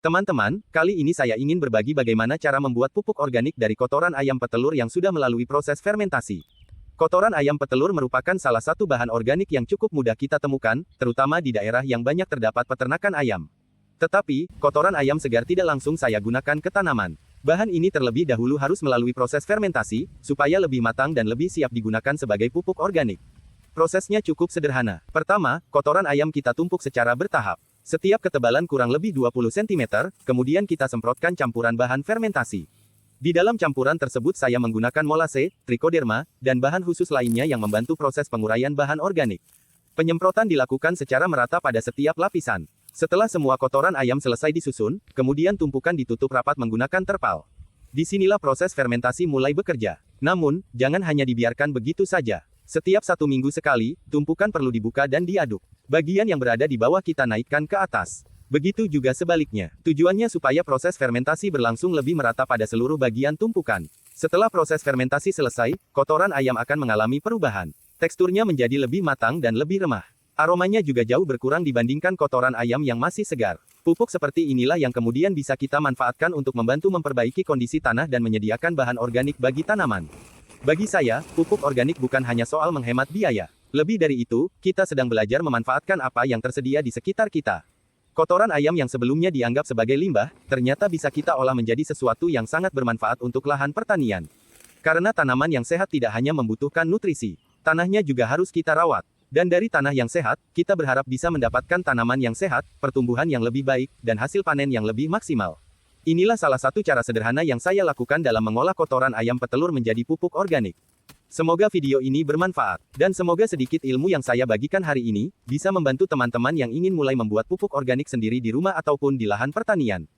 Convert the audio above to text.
Teman-teman, kali ini saya ingin berbagi bagaimana cara membuat pupuk organik dari kotoran ayam petelur yang sudah melalui proses fermentasi. Kotoran ayam petelur merupakan salah satu bahan organik yang cukup mudah kita temukan, terutama di daerah yang banyak terdapat peternakan ayam. Tetapi, kotoran ayam segar tidak langsung saya gunakan ke tanaman. Bahan ini terlebih dahulu harus melalui proses fermentasi, supaya lebih matang dan lebih siap digunakan sebagai pupuk organik. Prosesnya cukup sederhana. Pertama, kotoran ayam kita tumpuk secara bertahap. Setiap ketebalan kurang lebih 20 cm, kemudian kita semprotkan campuran bahan fermentasi. Di dalam campuran tersebut saya menggunakan molase, trichoderma, dan bahan khusus lainnya yang membantu proses penguraian bahan organik. Penyemprotan dilakukan secara merata pada setiap lapisan. Setelah semua kotoran ayam selesai disusun, kemudian tumpukan ditutup rapat menggunakan terpal. Disinilah proses fermentasi mulai bekerja. Namun, jangan hanya dibiarkan begitu saja. Setiap 1 minggu sekali, tumpukan perlu dibuka dan diaduk. Bagian yang berada di bawah kita naikkan ke atas. Begitu juga sebaliknya. Tujuannya supaya proses fermentasi berlangsung lebih merata pada seluruh bagian tumpukan. Setelah proses fermentasi selesai, kotoran ayam akan mengalami perubahan. Teksturnya menjadi lebih matang dan lebih remah. Aromanya juga jauh berkurang dibandingkan kotoran ayam yang masih segar. Pupuk seperti inilah yang kemudian bisa kita manfaatkan untuk membantu memperbaiki kondisi tanah dan menyediakan bahan organik bagi tanaman. Bagi saya, pupuk organik bukan hanya soal menghemat biaya. Lebih dari itu, kita sedang belajar memanfaatkan apa yang tersedia di sekitar kita. Kotoran ayam yang sebelumnya dianggap sebagai limbah, ternyata bisa kita olah menjadi sesuatu yang sangat bermanfaat untuk lahan pertanian. Karena tanaman yang sehat tidak hanya membutuhkan nutrisi, tanahnya juga harus kita rawat. Dan dari tanah yang sehat, kita berharap bisa mendapatkan tanaman yang sehat, pertumbuhan yang lebih baik, dan hasil panen yang lebih maksimal. Inilah salah satu cara sederhana yang saya lakukan dalam mengolah kotoran ayam petelur menjadi pupuk organik. Semoga video ini bermanfaat, dan semoga sedikit ilmu yang saya bagikan hari ini, bisa membantu teman-teman yang ingin mulai membuat pupuk organik sendiri di rumah ataupun di lahan pertanian.